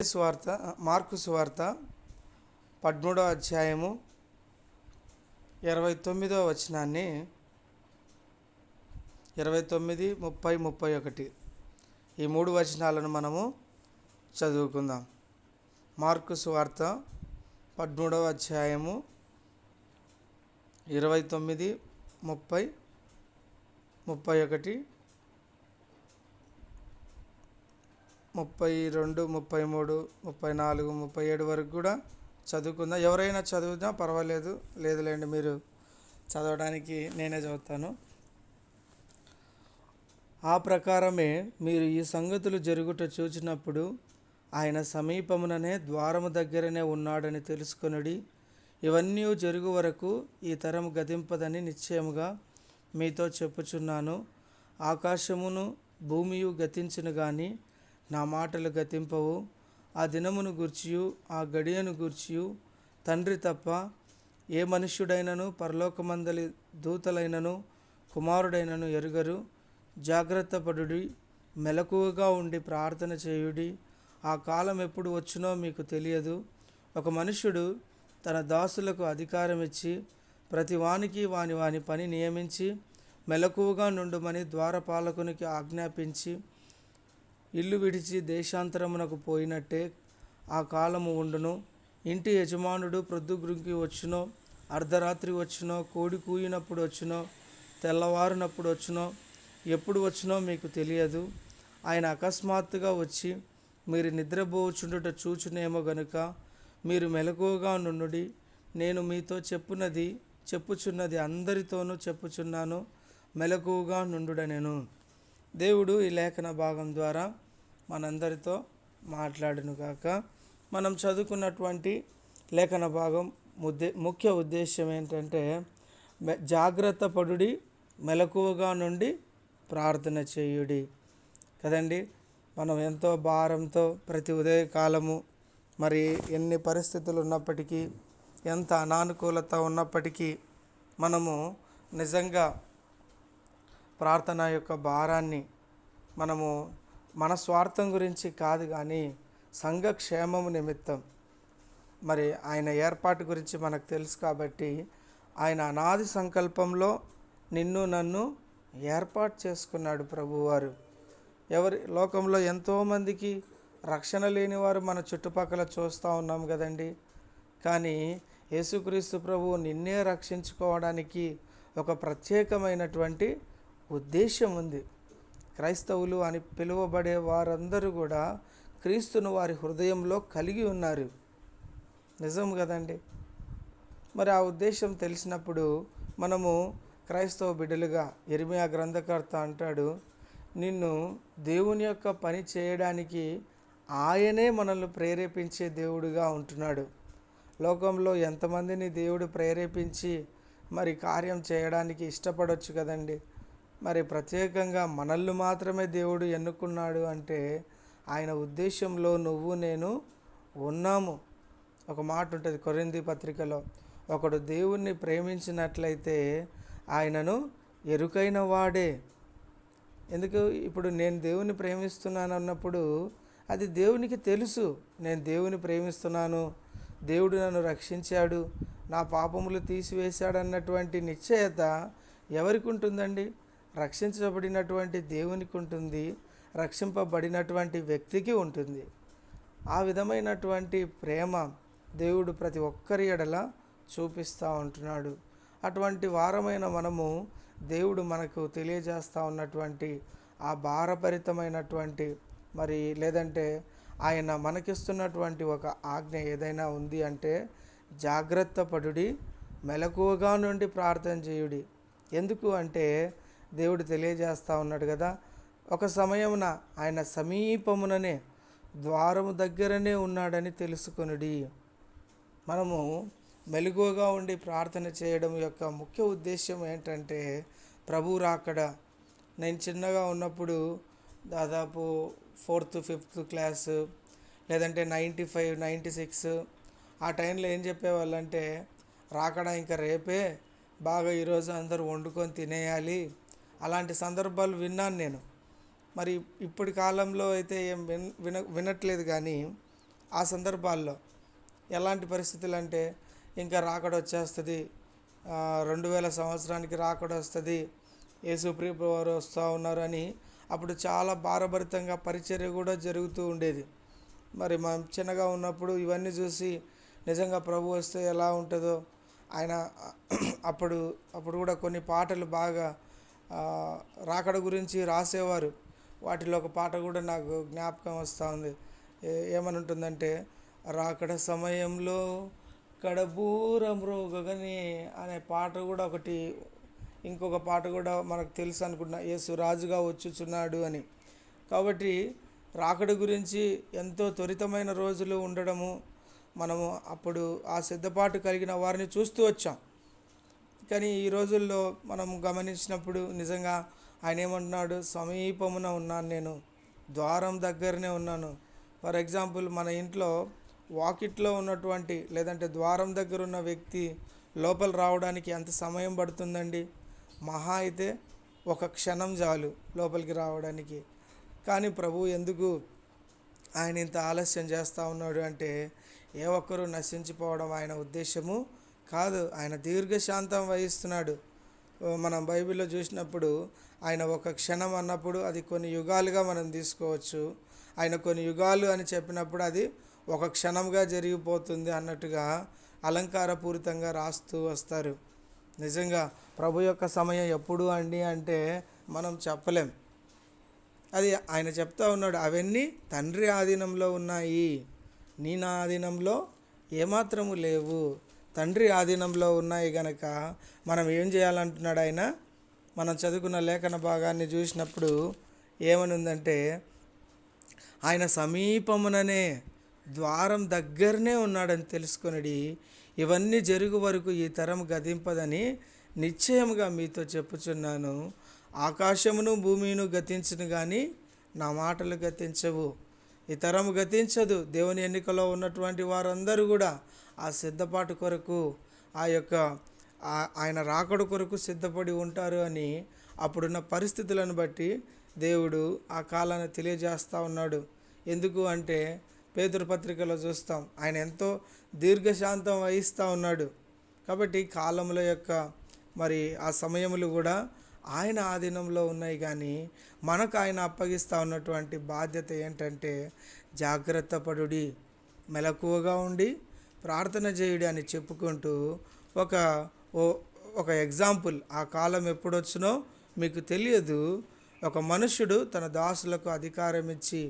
సువార్త మార్కు సువార్త 13వ అధ్యాయము 29వ వచనాన్ని 29, 30, 31 ఈ మూడు వచనాలను మనము చదువుకుందాం. మార్కు సువార్త 13వ అధ్యాయము 29, 30, 31, 32, 33, 34, 37 వరకు కూడా చదువుకుందాం. ఎవరైనా చదువుదా పర్వాలేదు, లేదులేండి మీరు చదవడానికి నేనే చదువుతాను. ఆ ప్రకారమే మీరు ఈ సంగతులు జరుగుట చూచినప్పుడు ఆయన సమీపముననే ద్వారము దగ్గరనే ఉన్నాడని తెలుసుకొనుడి. ఇవన్నీ జరుగు వరకు ఈ తరం గతింపదని నిశ్చయముగా మీతో చెప్పుచున్నాను. ఆకాశమును భూమియు గతించును గాని నా మాటలు గతింపవు. ఆ దినమును గూర్చియు ఆ గడియను గూర్చియు తండ్రి తప్ప ఏ మనుష్యుడైనను పరలోకమందలి దూతలైనను కుమారుడైనను ఎరుగరు. జాగ్రత్త పడుడి, మెలకువగా ఉండి ప్రార్థన చేయుడి. ఆ కాలం ఎప్పుడు వచ్చునో మీకు తెలియదు. ఒక మనుష్యుడు తన దాసులకు అధికారం ఇచ్చి ప్రతి వానికి వాని వాని పని నియమించి మెలకువగా నుండుమని ద్వారపాలకునికి ఆజ్ఞాపించి ఇల్లు విడిచి దేశాంతరమునకు పోయినట్టే ఆ కాలము ఉండును. ఇంటి యజమానుడు ప్రొద్దుగుంకి వచ్చునో, అర్ధరాత్రి వచ్చునో, కోడి కూయినప్పుడు వచ్చునో, తెల్లవారునప్పుడు వచ్చునో, ఎప్పుడు వచ్చునో మీకు తెలియదు. ఆయన అకస్మాత్తుగా వచ్చి మీరు నిద్రపోచుండుట చూచునేమో గనుక మీరు మెలకువగా నుండుడి. నేను మీతో చెప్పుచున్నది అందరితోనూ చెప్పుచున్నాను, మెలకువగా నుండుడనెను. దేవుడు ఈ లేఖన భాగం ద్వారా మనందరితో మాట్లాడును గాక. మనం చదువుకున్నటువంటి లేఖన భాగం ముఖ్య ఉద్దేశం ఏంటంటే జాగ్రత్త పడుడి, మెలకువగా నుండి ప్రార్థన చేయుడి కదండి. మనం ఎంతో భారంతో ప్రతి ఉదయకాలము మరి ఎన్ని పరిస్థితులు ఉన్నప్పటికీ, ఎంత అనానుకూలత ఉన్నప్పటికీ మనము నిజంగా ప్రార్థన యొక్క భారాన్ని మనము మన స్వార్థం గురించి కాదు కానీ సంఘక్షేమము నిమిత్తం మరి ఆయన ఏర్పాటు గురించి మనకు తెలుసు కాబట్టి ఆయన అనాది సంకల్పంలో నిన్ను నన్ను ఏర్పాటు చేసుకున్నాడు ప్రభువారు. లోకంలో ఎంతోమందికి రక్షణ లేనివారు మన చుట్టుపక్కల చూస్తూ ఉన్నాం కదండి. కానీ యేసుక్రీస్తు ప్రభువు నిన్నే రక్షించుకోవడానికి ఒక ప్రత్యేకమైనటువంటి ఉద్దేశం ఉంది. క్రైస్తవులు అని పిలువబడే వారందరూ కూడా క్రీస్తును వారి హృదయంలో కలిగి ఉన్నారు. నిజం కదండి. మరి ఆ ఉద్దేశం తెలిసినప్పుడు మనము క్రైస్తవ బిడ్డలుగా ఇర్మియా గ్రంథకర్త అంటాడు, నిన్ను దేవుని యొక్క పని చేయడానికి ఆయనే మనల్ని ప్రేరేపించే దేవుడుగా ఉంటున్నాడు. లోకంలో ఎంతమందిని దేవుడు ప్రేరేపించి మరి కార్యం చేయడానికి ఇష్టపడవచ్చు కదండి. మరి ప్రత్యేకంగా మనల్ని మాత్రమే దేవుడు ఎన్నుకున్నాడు అంటే ఆయన ఉద్దేశంలో నువ్వు నేను ఉన్నాము. ఒక మాట ఉంటుంది కొరింథీ పత్రికలో, ఒకడు దేవుణ్ణి ప్రేమించినట్లయితే ఆయనను ఎరుకైన వాడే. ఎందుకు ఇప్పుడు నేను దేవుని ప్రేమిస్తున్నాను అన్నప్పుడు అది దేవునికి తెలుసు. నేను దేవుని ప్రేమిస్తున్నాను, దేవుడు నన్ను రక్షించాడు, నా పాపములు తీసివేశాడు అన్నటువంటి నిశ్చయత ఎవరికి ఉంటుందండి? రక్షించబడినటువంటి దేవునికి ఉంటుంది, రక్షింపబడినటువంటి వ్యక్తికి ఉంటుంది. ఆ విధమైనటువంటి ప్రేమ దేవుడు ప్రతి ఒక్కరి ఎడల చూపిస్తూ ఉంటున్నాడు. అటువంటి వారమైన మనము దేవుడు మనకు తెలియజేస్తూ ఉన్నటువంటి ఆ భారభరితమైనటువంటి మరి లేదంటే ఆయన మనకిస్తున్నటువంటి ఒక ఆజ్ఞ ఏదైనా ఉంది అంటే జాగ్రత్త పడుడి, మెలకువగా నుండి ప్రార్థన చేయుడి. ఎందుకు అంటే దేవుడు తెలియజేస్తూ ఉన్నాడు కదా, ఒక సమయమున ఆయన సమీపముననే ద్వారము దగ్గరనే ఉన్నాడని తెలుసుకొనుడి. మనము మెలకువగా ఉండి ప్రార్థన చేయడం యొక్క ముఖ్య ఉద్దేశం ఏంటంటే ప్రభువు రాకడ. నేను చిన్నగా ఉన్నప్పుడు దాదాపు 4th, 5th క్లాసు లేదంటే 95, 96 ఆ టైంలో ఏం చెప్పేవాళ్ళంటే రాకడ ఇంకా రేపే, బాగా ఈరోజు అందరూ వండుకొని తినేయాలి. అలాంటి సందర్భాలు విన్నాను నేను. మరి ఇప్పటి కాలంలో అయితే ఏం వినట్లేదు. కానీ ఆ సందర్భాల్లో ఎలాంటి పరిస్థితులు అంటే ఇంకా రాకడ వచ్చేస్తుంది, 2000 సంవత్సరానికి రాకడ వస్తుంది, యేసుప్రియ వారు వస్తూ ఉన్నారు అని అప్పుడు చాలా భారభరితంగా పరిచర్య కూడా జరుగుతూ ఉండేది. మరి మనం చిన్నగా ఉన్నప్పుడు ఇవన్నీ చూసి నిజంగా ప్రభు వస్తే ఎలా ఉంటుందో ఆయన అప్పుడు అప్పుడు కూడా కొన్ని పాటలు బాగా ఆ, రాకడ గురించి రాసేవారు. వాటిలో ఒక పాట కూడా నాకు జ్ఞాపకం వస్తూ ఉంది. ఏమని ఉంటుందంటే, రాకడ సమయంలో కడబూర మ్రోగగనే అనే పాట కూడా ఒకటి, ఇంకొక పాట కూడా మనకు తెలుసు అనుకుంటున్నా, యేసు రాజుగా వచ్చుచున్నాడు అని. కాబట్టి రాకడ గురించి ఎంతో త్వరితమైన రోజులు ఉండడము, మనము అప్పుడు ఆ సిద్ధపాటు కలిగిన వారిని చూస్తూ వచ్చాం. కానీ ఈ రోజుల్లో మనం గమనించినప్పుడు నిజంగా ఆయన ఏమంటున్నాడు, సమీపమున ఉన్నాను, నేను ద్వారం దగ్గరనే ఉన్నాను. ఫర్ ఎగ్జాంపుల్, మన ఇంట్లో వాకిట్లో ఉన్నటువంటి లేదంటే ద్వారం దగ్గర ఉన్న వ్యక్తి లోపల రావడానికి ఎంత సమయం పడుతుందండి? మహా అయితే ఒక క్షణం చాలు లోపలికి రావడానికి. కానీ ప్రభు ఎందుకు ఆయన ఇంత ఆలస్యం చేస్తూ ఉన్నాడు అంటే, ఏ ఒక్కరూ నశించిపోవడం ఆయన ఉద్దేశము కాదు. ఆయన దీర్ఘశాంతం వహిస్తున్నాడు. మనం బైబిల్లో చూసినప్పుడు ఆయన ఒక క్షణం అన్నప్పుడు అది కొన్ని యుగాలుగా మనం తీసుకోవచ్చు. ఆయన కొన్ని యుగాలు అని చెప్పినప్పుడు అది ఒక క్షణంగా జరిగిపోతుంది అన్నట్టుగా అలంకారపూరితంగా రాస్తూ వస్తారు. నిజంగా ప్రభు యొక్క సమయం ఎప్పుడు అండి అంటే మనం చెప్పలేం. అది ఆయన చెప్తా ఉన్నాడు, అవన్నీ తండ్రి ఆధీనంలో ఉన్నాయి, నీ నా ఆధీనంలో ఏమాత్రము లేవు. తండ్రి ఆధీనంలో ఉన్నాయి గనక మనం ఏం చేయాలంటున్నాడు ఆయన? మనం చదువుకున్న లేఖన భాగాన్ని చూసినప్పుడు ఏమని ఉందంటే, ఆయన సమీపముననే ద్వారం దగ్గరనే ఉన్నాడని తెలుసుకొనిడి, ఇవన్నీ జరుగు వరకు ఈ తరం గతింపదని నిశ్చయముగా మీతో చెప్పుచున్నాను. ఆకాశమును భూమిను గతించును కానీ నా మాటలు గతించవు. ఈ తరము గతించదు. దేవుని ఎన్నికలో ఉన్నటువంటి వారందరూ కూడా ఆ సిద్ధపాటు కొరకు, ఆ యొక్క ఆయన రాకడ కొరకు సిద్ధపడి ఉంటారు అని అప్పుడున్న పరిస్థితులను బట్టి దేవుడు ఆ కాలాన్ని తెలియజేస్తూ ఉన్నాడు. ఎందుకు అంటే పేతురు పత్రికలో చూస్తాం, ఆయన ఎంతో దీర్ఘశాంతం వహిస్తూ ఉన్నాడు. కాబట్టి కాలముల యొక్క మరి ఆ సమయములు కూడా ఆయన ఆధీనంలో ఉన్నాయి. కానీ మనకు ఆయన అప్పగిస్తూ ఉన్నటువంటి బాధ్యత ఏంటంటే, జాగ్రత్త పడుడి, మెలకువగా ఉండి ప్రార్థన చేయుడి అని చెప్పుకుంటూ ఒక ఒక ఎగ్జాంపుల్, ఆ కాలం ఎప్పుడొచ్చునో మీకు తెలియదు. ఒక మనుష్యుడు తన దాసులకు అధికారం ఇచ్చి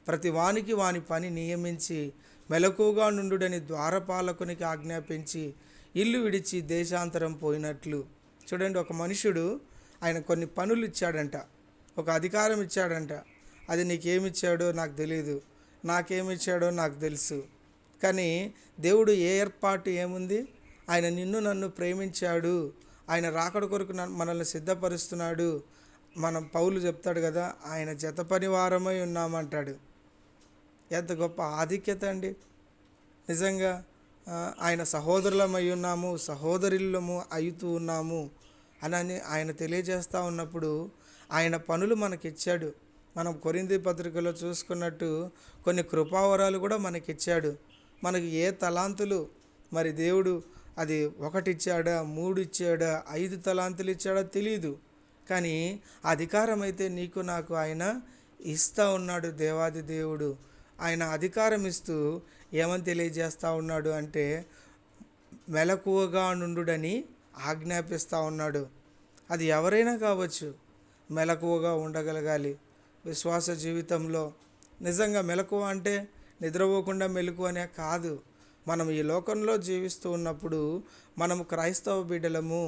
ప్రతి వానికి వాని పని నియమించి మెలకువగా నుండుడని ద్వారపాలకునికి ఆజ్ఞాపించి ఇల్లు విడిచి దేశాంతరం పోయినట్లు. చూడండి, ఒక మనుషుడు ఆయన కొన్ని పనులు ఇచ్చాడంట, ఒక అధికారం ఇచ్చాడంట. అది నీకేమిచ్చాడో నాకు తెలియదు, నాకేమిచ్చాడో నాకు తెలుసు. కానీ దేవుడు ఏ ఏర్పాటు ఏముంది? ఆయన నిన్ను నన్ను ప్రేమించాడు, ఆయన రాకడ కొరకు మనల్ని సిద్ధపరుస్తున్నాడు. మనం పౌలు చెప్తాడు కదా, ఆయన జత పనివారమై ఉన్నామంటాడు. ఎంత గొప్ప ఆధిక్యత అండి నిజంగా. ఆయన సహోదరులమై ఉన్నాము, సహోదరులము అవుతూ ఉన్నాము అని ఆయన తెలియజేస్తూ ఉన్నప్పుడు ఆయన పనులు మనకిచ్చాడు. మనం కొరింథీ పత్రికలో చూసుకున్నట్టు కొన్ని కృపావరాలు కూడా మనకిచ్చాడు. మనకి ఏ తలాంతులు మరి దేవుడు అది 1 ఇచ్చాడా, 3 ఇచ్చాడా, 5 తలాంతులు ఇచ్చాడా తెలియదు. కానీ అధికారం అయితే నీకు నాకు ఆయన ఇస్తూ ఉన్నాడు. దేవాది దేవుడు ఆయన అధికారం ఇస్తూ ఏమని తెలియజేస్తూ ఉన్నాడు అంటే, మెలకువగా నుండుడని ఆజ్ఞాపిస్తూ ఉన్నాడు. అది ఎవరైనా కావచ్చు, మెలకువగా ఉండగలగాలి విశ్వాస జీవితంలో. నిజంగా మెలకువ అంటే నిద్రపోకుండా మెలకు అనే కాదు. మనం ఈ లోకంలో జీవిస్తూ ఉన్నప్పుడు మనము క్రైస్తవ బిడ్డలము,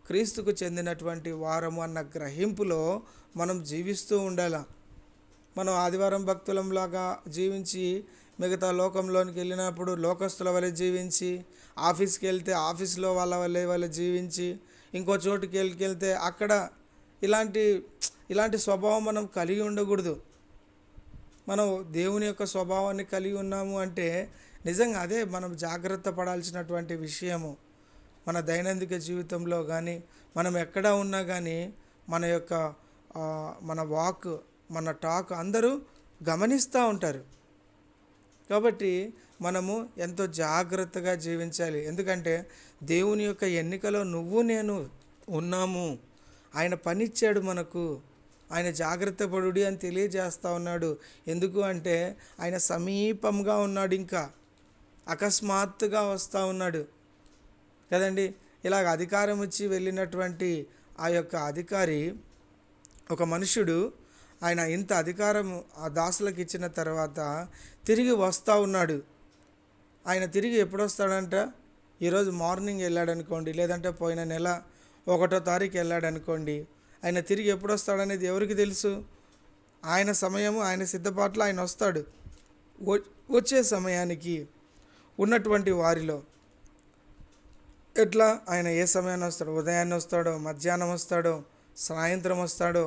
క్రీస్తుకు చెందినటువంటి వారము అన్న గ్రహింపులో మనం జీవిస్తూ ఉండాలి. మనం ఆదివారం భక్తులంలాగా జీవించి మిగతా లోకంలోనికి వెళ్ళినప్పుడు లోకస్తుల వలె జీవించి, ఆఫీస్కి వెళ్తే ఆఫీస్లో వాళ్ళ జీవించి, ఇంకో చోటుకి వెళ్తే అక్కడ ఇలాంటి స్వభావం మనం కలిగి ఉండకూడదు. మనం దేవుని యొక్క స్వభావాన్ని కలిగి ఉన్నాము అంటే నిజంగా అదే మనం జాగ్రత్త పడాల్సినటువంటి విషయము. మన దైనందిక జీవితంలో కానీ మనం ఎక్కడ ఉన్నా కానీ మన యొక్క మన వాక్, మన టాక్ అందరూ గమనిస్తూ ఉంటారు. కాబట్టి మనము ఎంతో జాగ్రత్తగా జీవించాలి. ఎందుకంటే దేవుని యొక్క ఎన్నికలో నువ్వు నేను ఉన్నాము. ఆయన పనిచ్చాడు మనకు. ఆయన జాగ్రత్త పడుడి అని తెలియజేస్తూ ఉన్నాడు. ఎందుకు అంటే ఆయన సమీపంగా ఉన్నాడు, ఇంకా అకస్మాత్తుగా వస్తూ ఉన్నాడు కదండి. ఇలాగ అధికారం ఇచ్చి వెళ్ళినటువంటి ఆ యొక్క అధికారి, ఒక మనుషుడు, ఆయన ఇంత అధికారం ఆ దాసులకు ఇచ్చిన తర్వాత తిరిగి వస్తూ ఉన్నాడు. ఆయన తిరిగి ఎప్పుడు వస్తాడంట? ఈరోజు మార్నింగ్ వెళ్ళాడనుకోండి, లేదంటే పోయిన నెల 1వ తారీఖు వెళ్ళాడనుకోండి. ఆయన తిరిగి ఎప్పుడు వస్తాడనేది ఎవరికి తెలుసు? ఆయన సమయము, ఆయన సిద్ధపాట్లు ఆయన వస్తాడు. వచ్చే సమయానికి ఉన్నటువంటి వారిలో ఎట్లా ఆయన ఏ సమయాన్ని వస్తాడో, ఉదయాన్నే వస్తాడో, మధ్యాహ్నం వస్తాడో, సాయంత్రం వస్తాడో,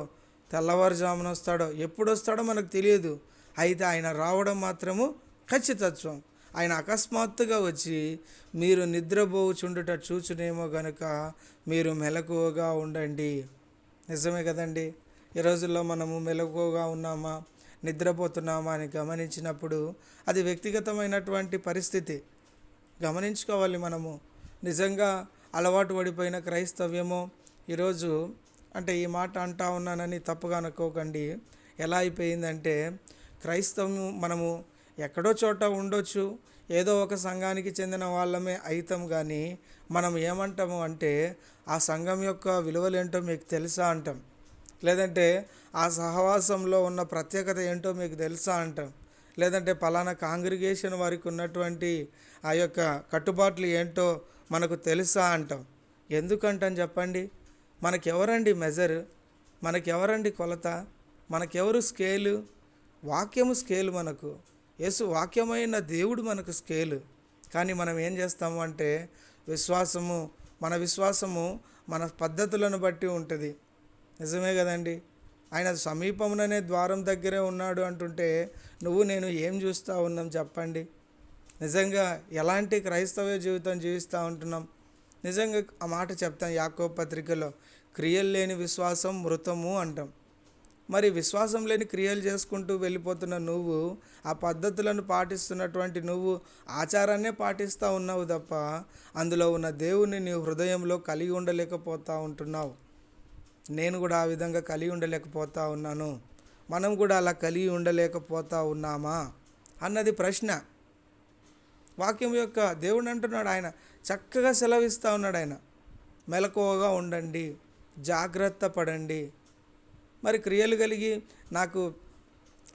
తెల్లవారుజామున వస్తాడో, ఎప్పుడు వస్తాడో మనకు తెలియదు. అయితే ఆయన రావడం మాత్రము ఖచ్చితత్వం. ఆయన అకస్మాత్తుగా వచ్చి మీరు నిద్రపోచుండుట చూచునేమో గనుక మీరు మెలకువగా ఉండండి. నిజమే కదండి. ఈ రోజుల్లో మనము మెలకువగా ఉన్నామా, నిద్రపోతున్నామా అని గమనించినప్పుడు అది వ్యక్తిగతమైనటువంటి పరిస్థితి. గమనించుకోవాలి మనము. నిజంగా అలవాటు పడిపోయిన క్రైస్తవ్యమో ఈరోజు, అంటే ఈ మాట అంటా ఉన్నానని తప్పుగా అనుకోకండి, ఎలా అయిపోయిందంటే క్రైస్తవం మనము ఎక్కడో చోట ఉండొచ్చు, ఏదో ఒక సంఘానికి చెందిన వాళ్ళమే అయితాం, కానీ మనం ఏమంటాము అంటే ఆ సంఘం యొక్క విలువలేంటో మీకు తెలుసా అంటాం, లేదంటే ఆ సహవాసంలో ఉన్న ప్రత్యేకత ఏంటో మీకు తెలుసా అంటాం, లేదంటే పలానా కాంగ్రిగేషన్ వారికి ఉన్నటువంటి ఆ యొక్క కట్టుబాట్లు ఏంటో మనకు తెలుసా అంటాం. ఎందుకంటాం చెప్పండి? మనకెవరండి మెజరు? మనకెవరండి కొలత? మనకెవరు స్కేలు? వాక్యము స్కేలు. మనకు యేసు వాక్యమైన దేవుడు మనకు స్కేలు. కానీ మనం ఏం చేస్తాము అంటే మన విశ్వాసము మన పద్ధతులను బట్టి ఉంటుంది. నిజమే కదండి. ఆయన సమీపంలోనే ద్వారం దగ్గరే ఉన్నాడు అంటుంటే నువ్వు నేను ఏం చూస్తూ ఉన్నాం చెప్పండి? నిజంగా ఎలాంటి క్రైస్తవ జీవితం జీవిస్తూ ఉంటున్నాం? నిజంగా ఆ మాట చెప్తాం యాకోబు పత్రికలో, క్రియలు లేని విశ్వాసం మృతము అంటాం. మరి విశ్వాసం లేని క్రియలు చేసుకుంటూ వెళ్ళిపోతున్న నువ్వు, ఆ పద్ధతులను పాటిస్తున్నటువంటి నువ్వు ఆచారాన్నే పాటిస్తూ ఉన్నావు తప్ప అందులో ఉన్న దేవుని నీ హృదయంలో కలిగి ఉండలేకపోతూ ఉంటున్నావు. నేను కూడా ఆ విధంగా కలిగి ఉండలేకపోతూ ఉన్నాను. మనం కూడా అలా కలిగి ఉండలేకపోతూ ఉన్నామా అన్నది ప్రశ్న. వాక్యం యొక్క దేవుడు అంటున్నాడు, ఆయన చక్కగా సెలవిస్తూ ఉన్నాడు. ఆయన మెలకువగా ఉండండి, జాగ్రత్త పడండి. మరి క్రియలు కలిగి నాకు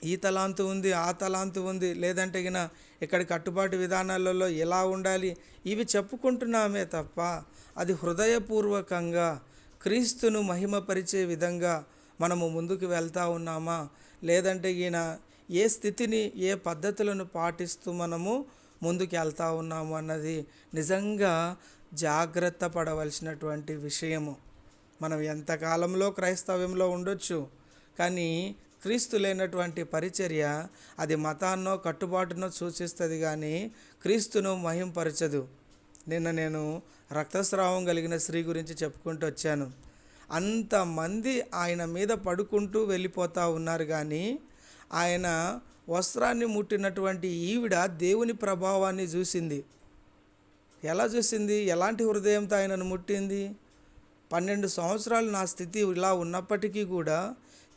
ఈ తలాంతు ఉంది, ఆ తలాంతు ఉంది, లేదంటే ఇక్కడ కట్టుబాటు విధానాలలో ఎలా ఉండాలి, ఇవి చెప్పుకుంటున్నామే తప్ప అది హృదయపూర్వకంగా క్రీస్తును మహిమపరిచే విధంగా మనము ముందుకు వెళ్తూ ఉన్నామా, లేదంటే ఏ స్థితిని, ఏ పద్ధతులను పాటిస్తూ మనము ముందుకు వెళ్తూ ఉన్నాము అన్నది నిజంగా జాగ్రత్త పడవలసినటువంటి విషయము. మనం ఎంతకాలంలో క్రైస్తవ్యంలో ఉండొచ్చు, కానీ క్రీస్తు లేనటువంటి పరిచర్య అది మతాన్నో కట్టుబాటునో సూచిస్తుంది, కానీ క్రీస్తును మహింపరచదు. నిన్న నేను రక్తస్రావం కలిగిన స్త్రీ గురించి చెప్పుకుంటూ వచ్చాను. అంతమంది ఆయన మీద పడుకుంటూ వెళ్ళిపోతూ ఉన్నారు, కానీ ఆయన వస్త్రాన్ని ముట్టినటువంటి ఈవిడ దేవుని ప్రభావాన్ని చూసింది. ఎలా చూసింది? ఎలాంటి హృదయంతో ఆయనను ముట్టింది? 12 సంవత్సరాలు నా స్థితి ఇలా ఉన్నప్పటికీ కూడా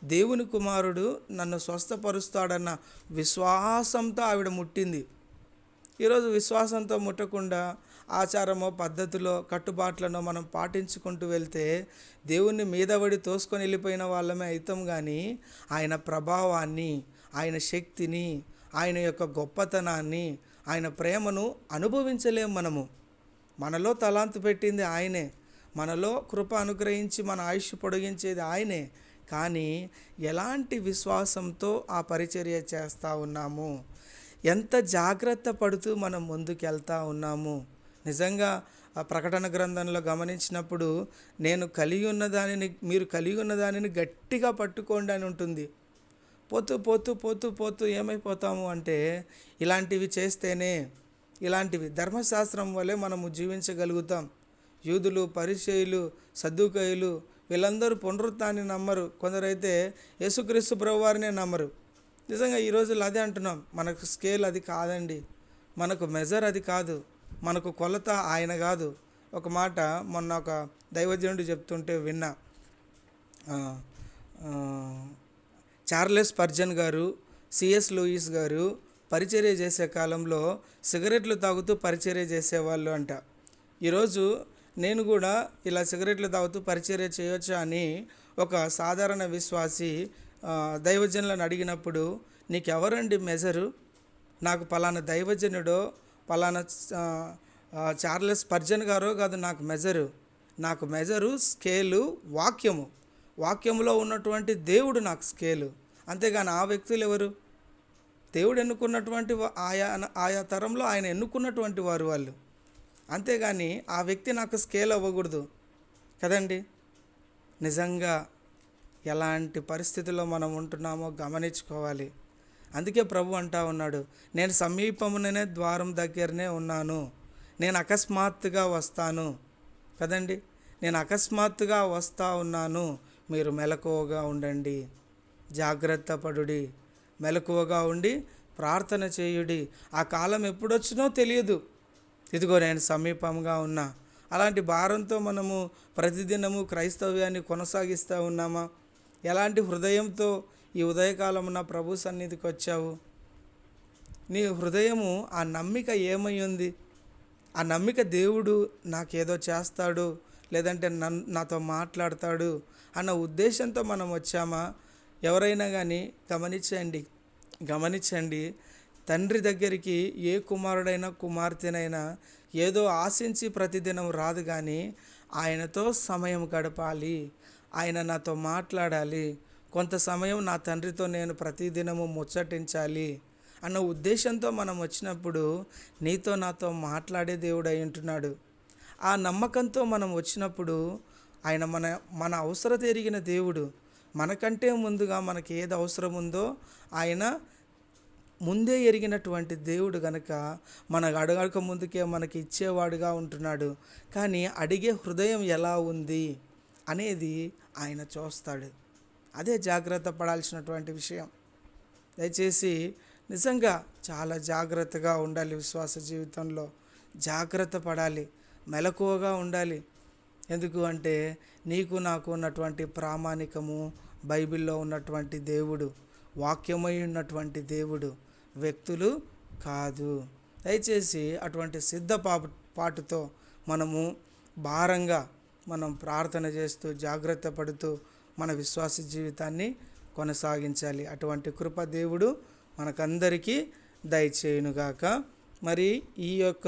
దేవుని కుమారుడు నన్ను స్వస్థపరుస్తాడన్న విశ్వాసంతో ఆవిడ ముట్టింది. ఈరోజు విశ్వాసంతో ముట్టకుండా ఆచారమో పద్ధతిలో కట్టుబాట్లను మనం పాటించుకుంటూ వెళ్తే దేవుణ్ణి మీదవడి తోసుకొని వెళ్ళిపోయిన వాళ్ళమే అవుతాం, కానీ ఆయన ప్రభావాన్ని, ఆయన శక్తిని, ఆయన యొక్క గొప్పతనాన్ని, ఆయన ప్రేమను అనుభవించలేం మనము. మనలో తలాంతు పెట్టింది ఆయనే, మనలో కృప అనుగ్రహించి మన ఆయుష్ పొడిగించేది ఆయనే, కానీ ఎలాంటి విశ్వాసంతో ఆ పరిచర్య చేస్తూ ఉన్నాము, ఎంత జాగ్రత్త పడుతూ మనం ముందుకెళ్తూ ఉన్నాము. నిజంగా ఆ ప్రకటన గ్రంథంలో గమనించినప్పుడు నేను కలిగి ఉన్న దానిని, మీరు కలిగి ఉన్న దానిని గట్టిగా పట్టుకోండి అని ఉంటుంది. పోతూ పోతూ పోతూ పోతూ ఏమైపోతాము అంటే ఇలాంటివి చేస్తేనే, ఇలాంటివి ధర్మశాస్త్రం వల్లే మనము జీవించగలుగుతాం. యూదులు, పరిసయ్యులు, సద్దూకయ్యులు వీళ్ళందరూ పునరుత్థానాన్ని నమ్మరు. కొందరైతే యేసుక్రీస్తు ప్రభువారినే నమ్మరు. నిజంగా ఈ రోజుల్లో అదే అంటున్నాం, మనకు స్కేల్ అది కాదండి, మనకు మెజర్ అది కాదు, మనకు కొలత ఆయన కాదు. ఒక మాట మొన్న ఒక దైవజనుడు చెప్తుంటే విన్నా. ఆ, ఆ, చార్లెస్ స్పర్జన్ గారు, సిఎస్ లూయిస్ గారు పరిచర్య చేసే కాలంలో సిగరెట్లు తాగుతూ పరిచర్య చేసేవాళ్ళు అంట. ఈరోజు నేను కూడా ఇలా సిగరెట్లు తాగుతూ పరిచర్య చేయొచ్చా అని ఒక సాధారణ విశ్వాసి దైవజనులను అడిగినప్పుడు, నీకెవరండి మెజరు? నాకు పలానా దైవజనుడో పలానా ఆ, చార్లెస్ స్పర్జన్ గారో కాదు నాకు మెజరు. నాకు మెజరు స్కేలు వాక్యము. వాక్యములో ఉన్నటువంటి దేవుడు నాకు స్కేలు. అంతేగాని ఆ వ్యక్తులు ఎవరు? దేవుడు ఎన్నుకున్నటువంటి ఆయా ఆయా తరంలో ఆయన ఎన్నుకున్నటువంటి వారు వాళ్ళు. అంతేగాని ఆ వ్యక్తి నాకు స్కేల్ అవ్వకూడదు కదండి. నిజంగా ఎలాంటి పరిస్థితుల్లో మనం ఉంటున్నామో గమనించుకోవాలి. అందుకే ప్రభు అంటా ఉన్నాడు, నేను సమీపముననే ద్వారం దగ్గరనే ఉన్నాను, నేను అకస్మాత్తుగా వస్తాను కదండి. నేను అకస్మాత్తుగా వస్తూ ఉన్నాను, మీరు మెలకువగా ఉండండి, జాగ్రత్త పడుడి, మెలకువగా ఉండి ప్రార్థన చేయుడి. ఆ కాలం ఎప్పుడొచ్చినో తెలియదు, ఇదిగో నేను సమీపంగా ఉన్నా. అలాంటి భారంతో మనము ప్రతిదినము క్రైస్తవ్యాన్ని కొనసాగిస్తూ ఉన్నామా? ఎలాంటి హృదయంతో ఈ ఉదయకాలమున ప్రభు సన్నిధికి వచ్చావు? నీ హృదయము ఆ నమ్మిక ఏమై ఉంది? ఆ నమ్మిక దేవుడు నాకేదో చేస్తాడు, లేదంటే నాతో మాట్లాడతాడు అన్న ఉద్దేశంతో మనం వచ్చామా? ఎవరైనా కానీ గమనించండి, తండ్రి దగ్గరికి ఏ కుమారుడైనా కుమార్తెనైనా ఏదో ఆశించి ప్రతిదినం రాదు, కానీ ఆయనతో సమయం గడపాలి, ఆయన నాతో మాట్లాడాలి, కొంత సమయం నా తండ్రితో నేను ప్రతిదినము ముచ్చటించాలి అన్న ఉద్దేశంతో మనం వచ్చినప్పుడు నీతో నాతో మాట్లాడే దేవుడు అయి ఉంటున్నాడు. ఆ నమ్మకంతో మనం వచ్చినప్పుడు ఆయన మన అవసరత ఎరిగిన దేవుడు. మనకంటే ముందుగా మనకి ఏది అవసరం ఉందో ఆయన ముందే ఎరిగినటువంటి దేవుడు గనక మనకు అడగక ముందుకే మనకి ఇచ్చేవాడుగా ఉంటున్నాడు. కానీ అడిగే హృదయం ఎలా ఉంది అనేది ఆయన చూస్తాడు. అదే జాగ్రత్త పడాల్సినటువంటి విషయం. దయచేసి నిజంగా చాలా జాగ్రత్తగా ఉండాలి, విశ్వాస జీవితంలో జాగ్రత్త పడాలి, మెలకువగా ఉండాలి. ఎందుకు అంటే నీకు నాకు ఉన్నటువంటి ప్రామాణికము బైబిల్లో ఉన్నటువంటి దేవుడు, వాక్యమై ఉన్నటువంటి దేవుడు, వ్యక్తులు కాదు. దయచేసి అటువంటి పాటుతో మనము భారంగా మనం ప్రార్థన చేస్తూ జాగ్రత్త పడుతూ మన విశ్వాస జీవితాన్ని కొనసాగించాలి. అటువంటి కృప దేవుడు మనకందరికీ దయచేయునుగాక. మరి ఈ యొక్క